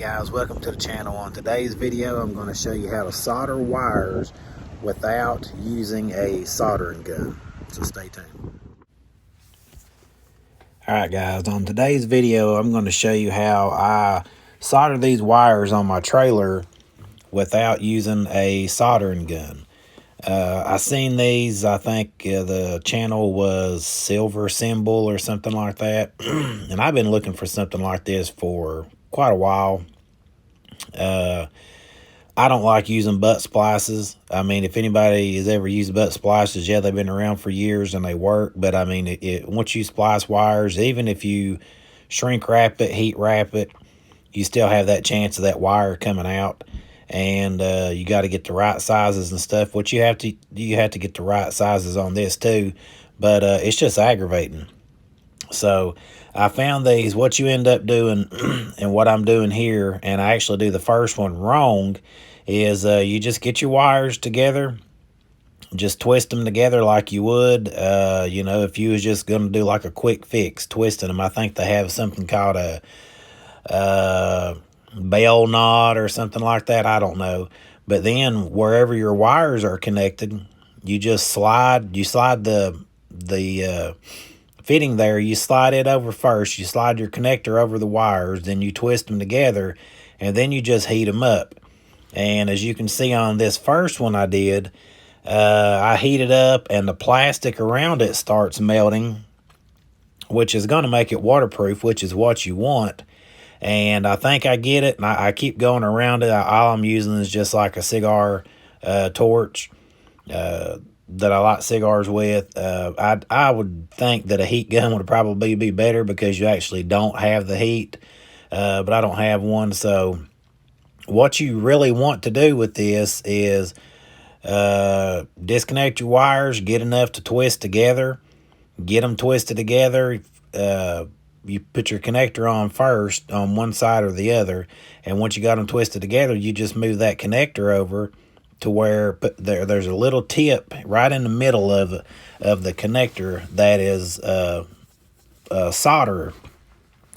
guys, welcome to the channel. On today's video I'm going to show you how to solder wires without using a soldering gun, so stay tuned. Alright guys, on today's video I'm going to show you how I solder these wires on my trailer without using a soldering gun. I seen these, I think the channel was Silver Symbol or something like that, and I've been looking for something like this for quite a while. I don't like using butt splices. I mean, if anybody has ever used butt splices, yeah, they've been around for years and they work, but I mean, once you splice wires, even if you shrink wrap it, heat wrap it, you still have that chance of that wire coming out. And you got to get the right sizes and stuff. What you have to get the right sizes on this too, but it's just aggravating. So I found these. What you end up doing and what I'm doing here, and I actually do the first one wrong, is you just get your wires together, just twist them together like you would, you know, if you was just going to do like a quick fix twisting them. I think they have something called a bell knot or something like that. I don't know. But then wherever your wires are connected, you just slide the fitting there, you slide it over first. You slide your connector over the wires, then you twist them together, and then you just heat them up. And as you can see on this first one I did, I heat it up and the plastic around it starts melting, which is going to make it waterproof, which is what you want. And I think I get it, and I keep going around it. All I'm using is just like a cigar torch that I light cigars with. I would think that a heat gun would probably be better because you actually don't have the heat, but I don't have one. So what you really want to do with this is disconnect your wires, get enough to twist together, get them twisted together. You put your connector on first on one side or the other, and once you got them twisted together, you just move that connector over to where there's a little tip right in the middle of the connector that is solder.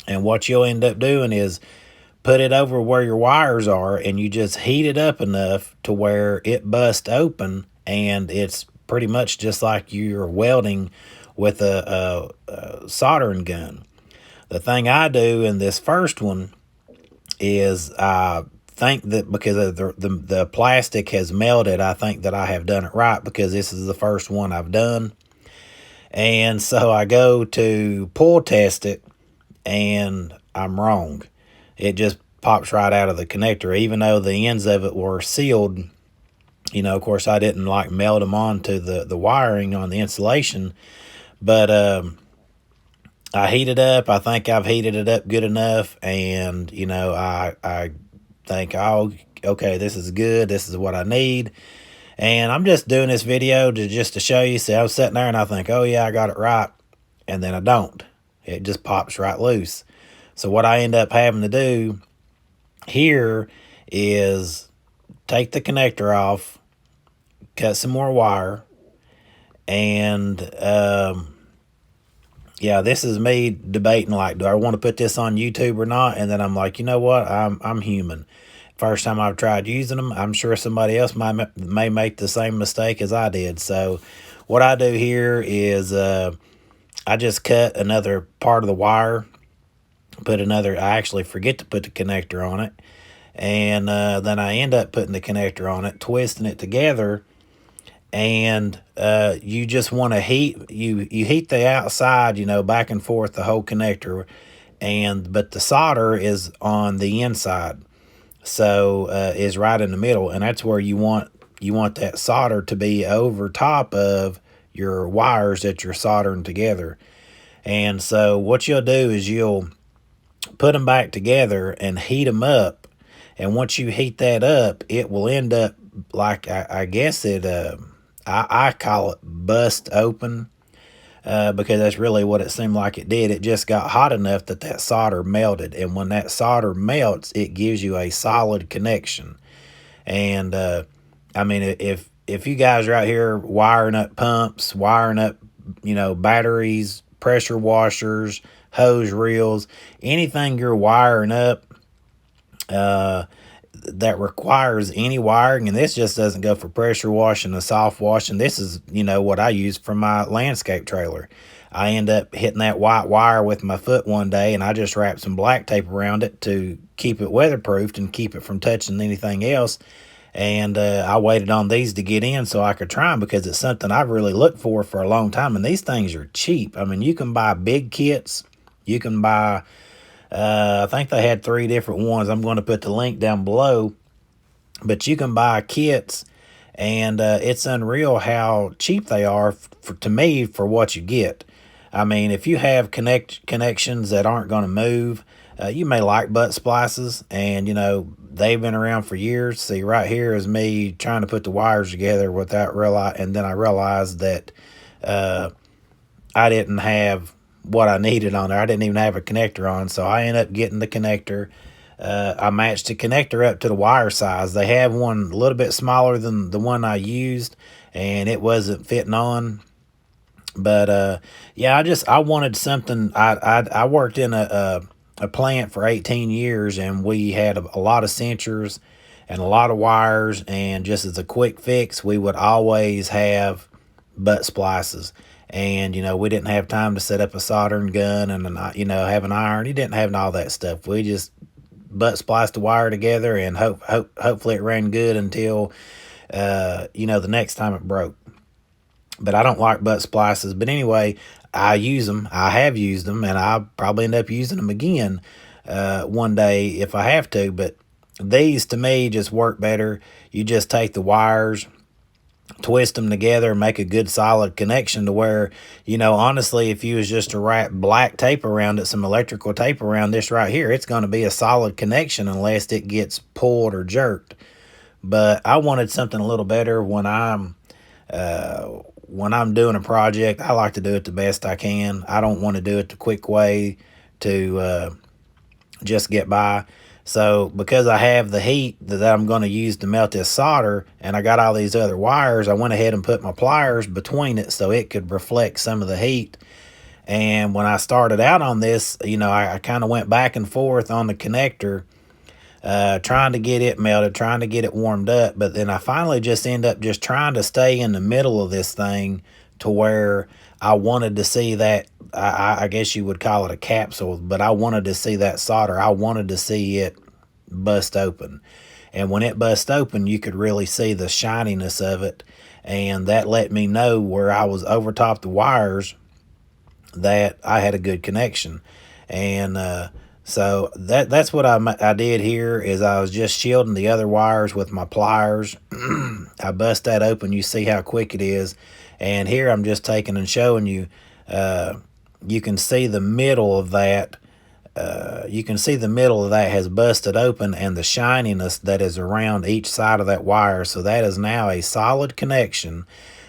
And what you'll end up doing is put it over where your wires are, and you just heat it up enough to where it busts open, and it's pretty much just like you're welding with a soldering gun. The thing I do in this first one is I think that because of the plastic has melted, I think that I have done it right because this is the first one I've done. And so I go to pull test it, and I'm wrong. It just pops right out of the connector, even though the ends of it were sealed. You know, of course, I didn't like meld them onto the wiring on the insulation, but I heat it up. I think I've heated it up good enough, and you know, I think, oh, okay, this is good. This is what I need. And I'm just doing this video just to show you. See, I was sitting there and I think, oh yeah, I got it right, and then I don't. It just pops right loose. So what I end up having to do here is take the connector off, cut some more wire, and yeah, this is me debating, like, do I want to put this on YouTube or not? And then I'm like, you know what? I'm human. First time I've tried using them, I'm sure somebody else may make the same mistake as I did. So what I do here is I just cut another part of the wire, I actually forget to put the connector on it, and then I end up putting the connector on it, twisting it together. And you just want to heat, you heat the outside, you know, back and forth, the whole connector, but the solder is on the inside, so is right in the middle, and that's where you want that solder to be over top of your wires that you're soldering together. And so what you'll do is you'll put them back together and heat them up, and once you heat that up, it will end up like, I guess it I call it bust open, because that's really what it seemed like it did. It just got hot enough that solder melted, and when that solder melts, it gives you a solid connection. And I mean, if you guys are out here wiring up pumps, wiring up, you know, batteries, pressure washers, hose reels, anything you're wiring up, that requires any wiring, and this just doesn't go for pressure washing and soft washing. This is, what I use for my landscape trailer. I end up hitting that white wire with my foot one day, and I just wrapped some black tape around it to keep it weatherproofed and keep it from touching anything else. And I waited on these to get in so I could try them, because it's something I've really looked for a long time, and these things are cheap. I mean, you can buy big kits. You can buy I think they had 3 different ones. I'm going to put the link down below. But you can buy kits, and it's unreal how cheap they are to me for what you get. I mean, if you have connections that aren't going to move, you may like butt splices, and, they've been around for years. See, right here is me trying to put the wires together without and then I realized that I didn't have what I needed on there. I didn't even have a connector on, so I ended up getting the connector. I matched the connector up to the wire size. They have one a little bit smaller than the one I used, and it wasn't fitting on. But yeah, I wanted something. I worked in a plant for 18 years, and we had a lot of sensors and a lot of wires, and just as a quick fix, we would always have butt splices. And, we didn't have time to set up a soldering gun and, have an iron. You didn't have all that stuff. We just butt spliced the wire together, and hopefully it ran good until, the next time it broke. But I don't like butt splices. But anyway, I use them. I have used them, and I'll probably end up using them again one day if I have to. But these, to me, just work better. You just take the wires, twist them together, and make a good solid connection to where, honestly, if you was just to wrap black tape around it, some electrical tape around this right here, it's going to be a solid connection unless it gets pulled or jerked. But I wanted something a little better when I'm doing a project. I like to do it the best I can. I don't want to do it the quick way to just get by. So because I have the heat that I'm going to use to melt this solder, and I got all these other wires, I went ahead and put my pliers between it so it could reflect some of the heat. And when I started out on this, I kind of went back and forth on the connector, trying to get it melted, trying to get it warmed up. But then I finally just end up just trying to stay in the middle of this thing to where I wanted to see that, I guess you would call it a capsule, but I wanted to see that solder. I wanted to see it bust open. And when it bust open, you could really see the shininess of it. And that let me know where I was over top the wires that I had a good connection. And so that's what I did here, is I was just shielding the other wires with my pliers. I bust that open. You see how quick it is. And here I'm just taking and showing you, you can see the middle of that. You can see the middle of that has busted open, and the shininess that is around each side of that wire. So that is now a solid connection.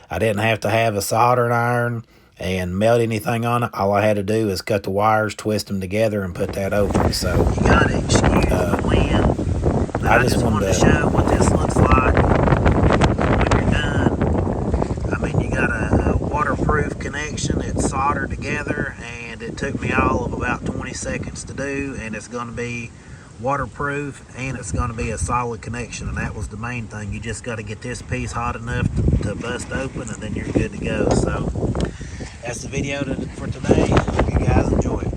I didn't have to have a soldering iron and melt anything on it. All I had to do is cut the wires, twist them together, and put that open. So you gotta excuse the wind. I just wanted to show what this looks like when you're done. I mean, you got a waterproof connection. It's soldered together, and it took me all of about 20 seconds to do, and it's going to be waterproof, and it's going to be a solid connection. And that was the main thing. You just got to get this piece hot enough to bust open, and then you're good to go. So that's the video for today. Hope you guys enjoy it.